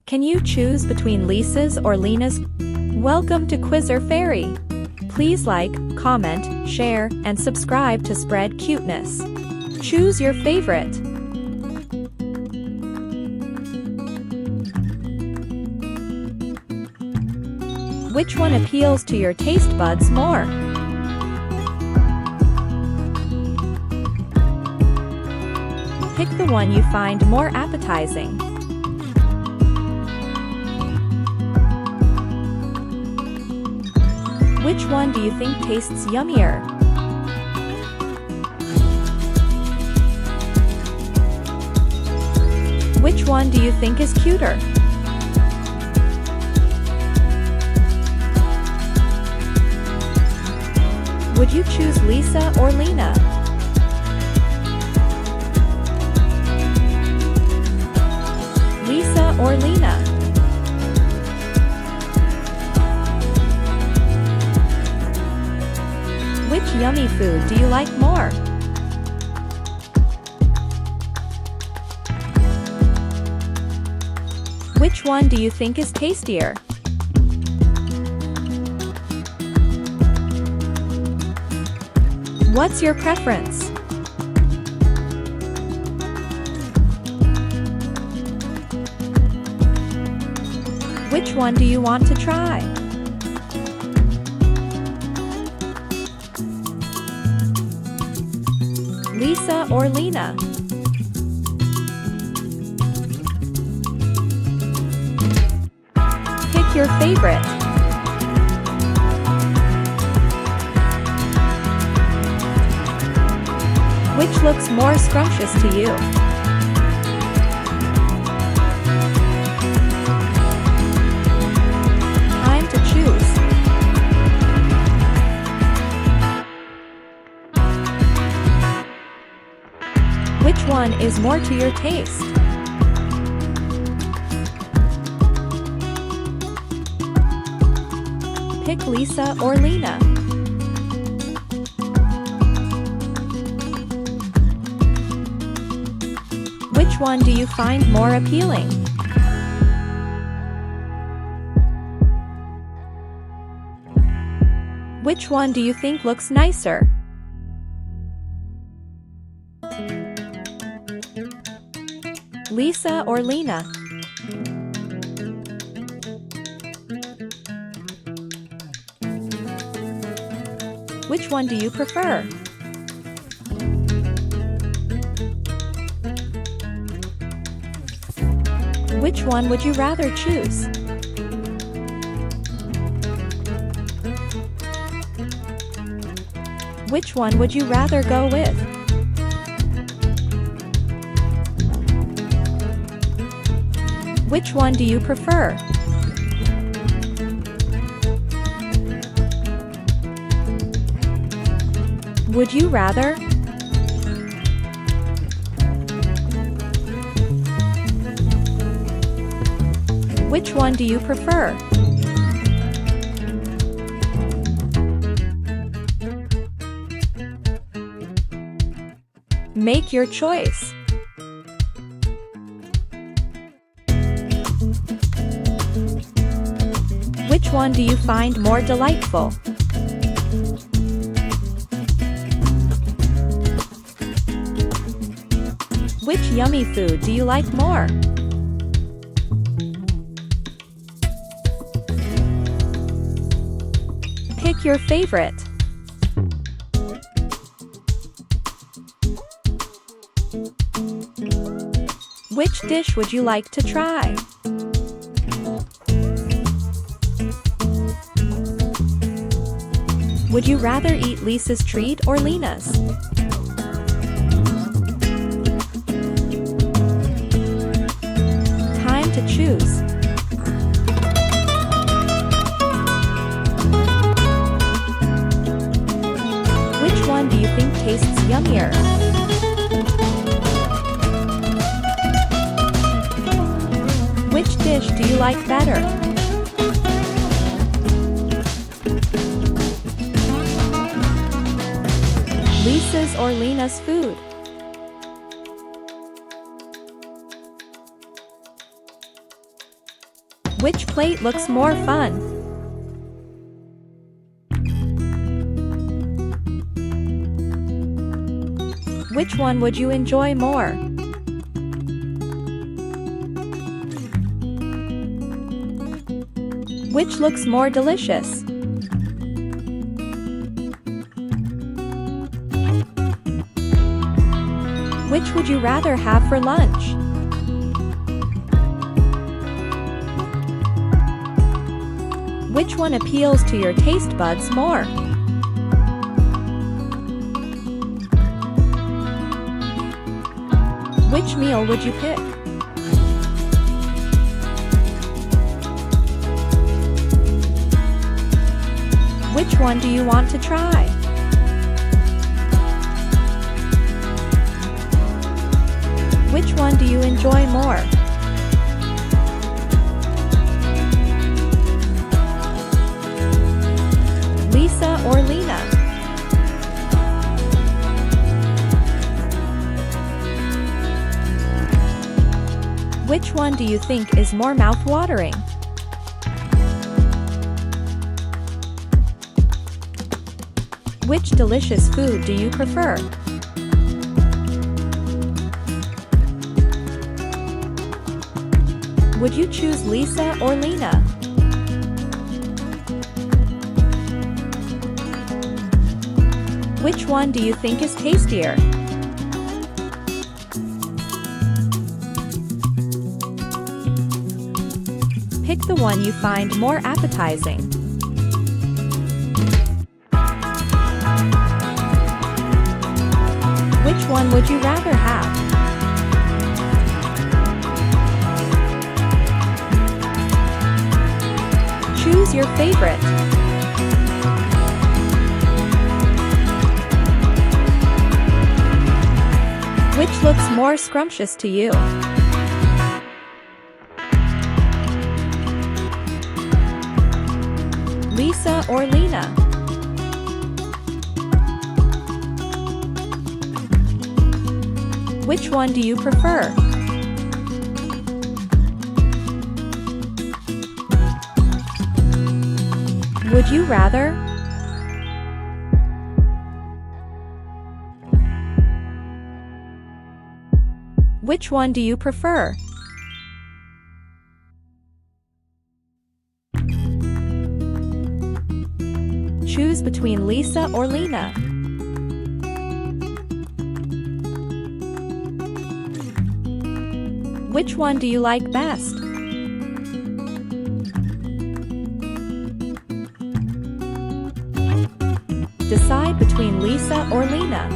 Can you choose between Lisa's or Lena's? Welcome to Quizzer Fairy. Please like, comment, share, and subscribe to spread cuteness. Choose your favorite. Which one appeals to your taste buds more? Pick the one you find more appetizing. Which one do you think tastes yummier? Which one do you think is cuter? Would you choose Lisa or Lena? Lisa or Lena? Which yummy food do you like more? Which one do you think is tastier? What's your preference? Which one do you want to try? Lisa or Lena? Pick your favorite. Which looks more scrumptious to you? Time to choose. Which one is more to your taste? Pick Lisa or Lena. Which one do you find more appealing? Which one do you think looks nicer? Lisa or Lena? Which one do you prefer? Which one would you rather choose? Which one would you rather go with? Which one do you prefer? Would you rather? Which one do you prefer? Make your choice. Which one do you find more delightful? Which yummy food do you like more? Pick your favorite. Which dish would you like to try? Would you rather eat Lisa's treat or Lena's? Time to choose. Which one do you think tastes yummier? Which dish do you like better? Lisa's or Lena's food? Which plate looks more fun? Which one would you enjoy more? Which looks more delicious? Which would you rather have for lunch? Which one appeals to your taste buds more? Which meal would you pick? Which one do you want to try? Which one do you enjoy more? Lisa or Lena? Which one do you think is more mouth-watering? Which delicious food do you prefer? Would you choose Lisa or Lena? Which one do you think is tastier? Pick the one you find more appetizing. Which one would you rather have? Choose your favorite. Which looks more scrumptious to you? Lisa or Lena? Which one do you prefer? Would you rather? Which one do you prefer? Choose between Lisa or Lena. Which one do you like best? Decide between Lisa or Lena.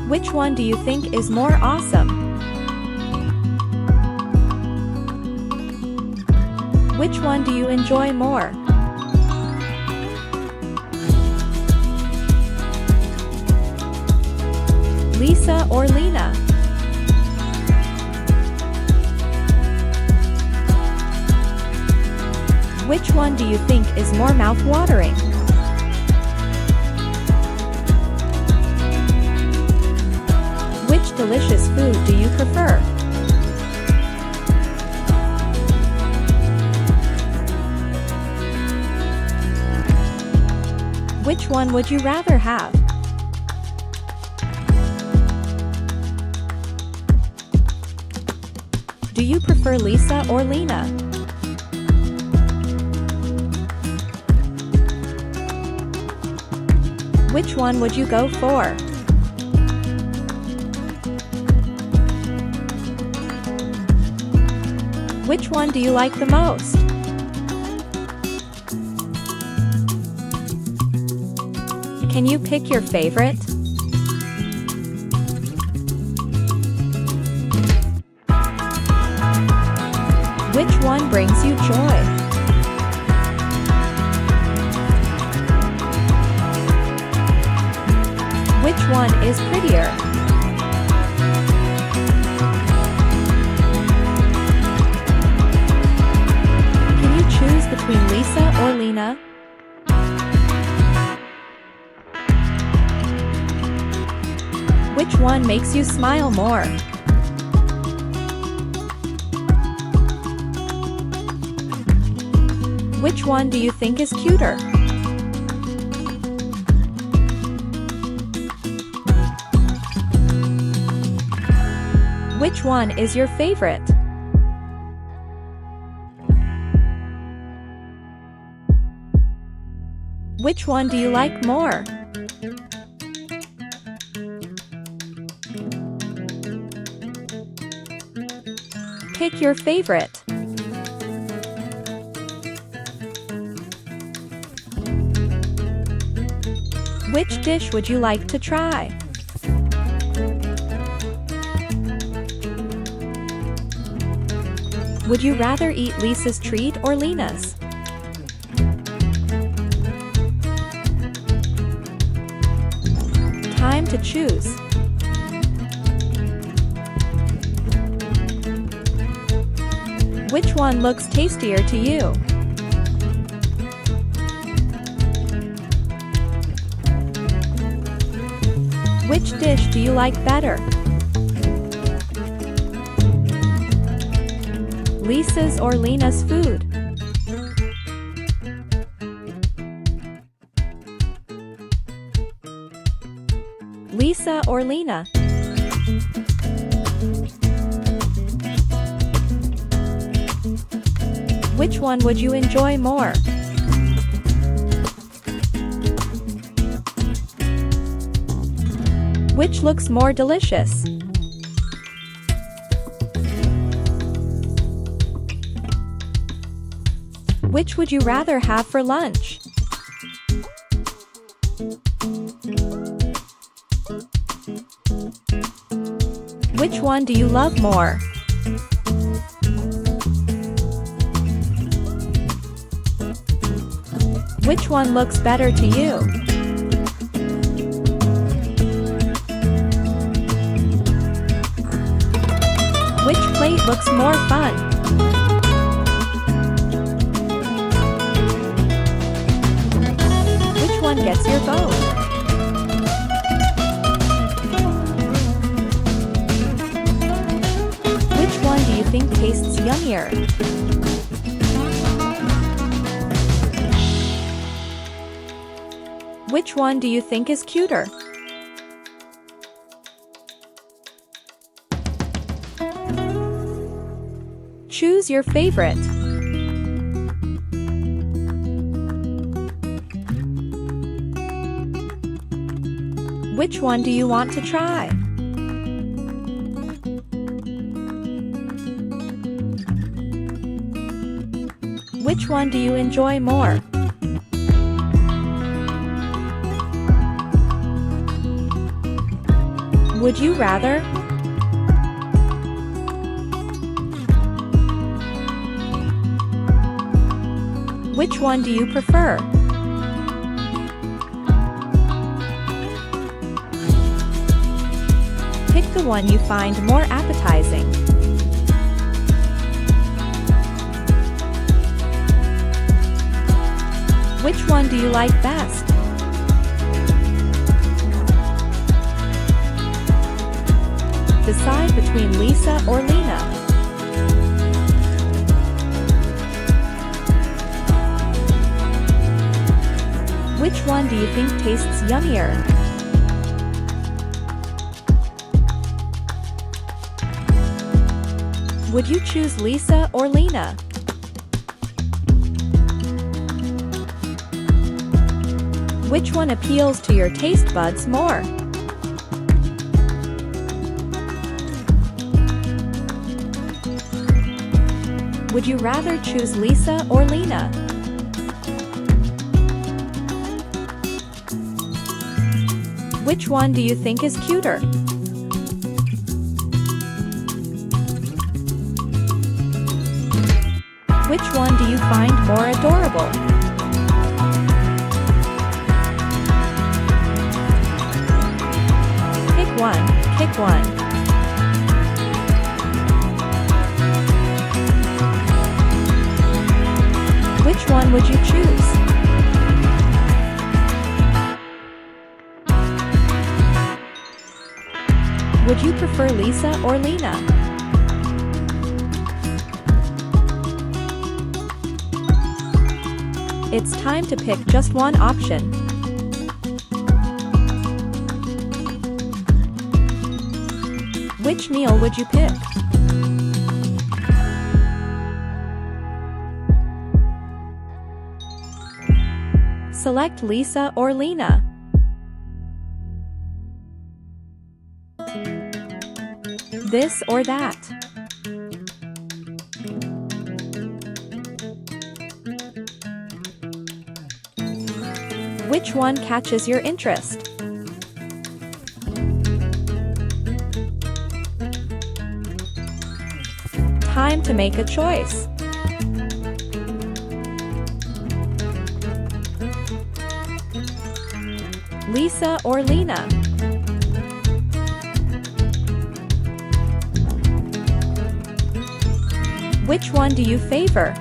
Which one do you think is more awesome? Which one do you enjoy more? Lisa or Lena? Which one do you think is more mouth-watering? Which delicious food do you prefer? Which one would you rather have? Do you prefer Lisa or Lena? Which one would you go for? Which one do you like the most? Can you pick your favorite? Which one brings you joy? Which one is prettier? Can you choose between Lisa or Lena? Which one makes you smile more? Which one do you think is cuter? Which one is your favorite? Which one do you like more? Pick your favorite. Which dish would you like to try? Would you rather eat Lisa's treat or Lena's? Time to choose. Which one looks tastier to you? Which dish do you like better? Lisa's or Lena's food? Lisa or Lena? Which one would you enjoy more? Which looks more delicious? Which would you rather have for lunch? Which one do you love more? Which one looks better to you? Which plate looks more fun? Which one gets your vote? Which one do you think tastes yummier? Which one do you think is cuter? Choose your favorite. Which one do you want to try? Which one do you enjoy more? Would you rather? Which one do you prefer? Pick the one you find more appetizing. Which one do you like best? Decide between Lisa or Lena. Which one do you think tastes yummier? Would you choose Lisa or Lena? Which one appeals to your taste buds more? Would you rather choose Lisa or Lena? Which one do you think is cuter? Which one do you find more adorable? Pick one, pick one. Which one would you choose? prefer Lisa or Lena? It's time to pick just one option. Which meal would you pick? Select Lisa or Lena. This or that. Which one catches your interest? Time to make a choice. Lisa or Lena? Which one do you favor?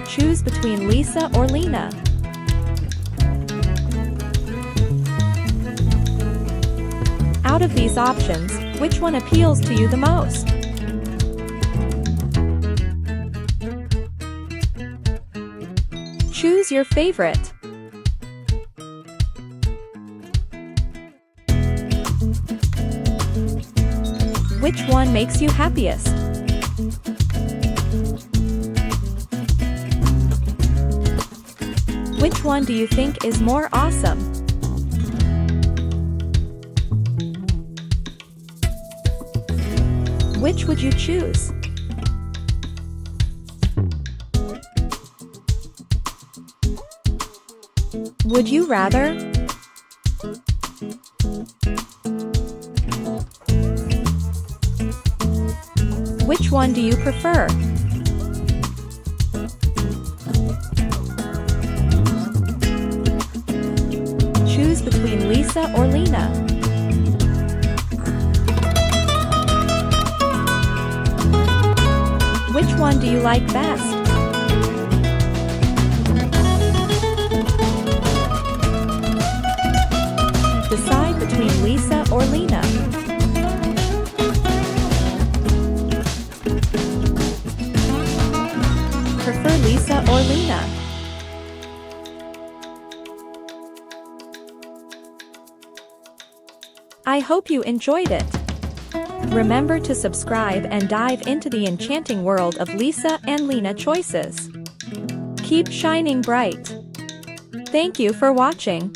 Choose between Lisa or Lena. Out of these options, which one appeals to you the most? Choose your favorite. Which one makes you happiest? Which one do you think is more awesome? Which would you choose? Would you rather? Which one do you prefer? Choose between Lisa or Lena. Which one do you like best? Decide between Lisa or Lena. Prefer Lisa or Lena? I hope you enjoyed it. Remember to subscribe and dive into the enchanting world of Lisa and Lena Choices. Keep shining bright. Thank you for watching.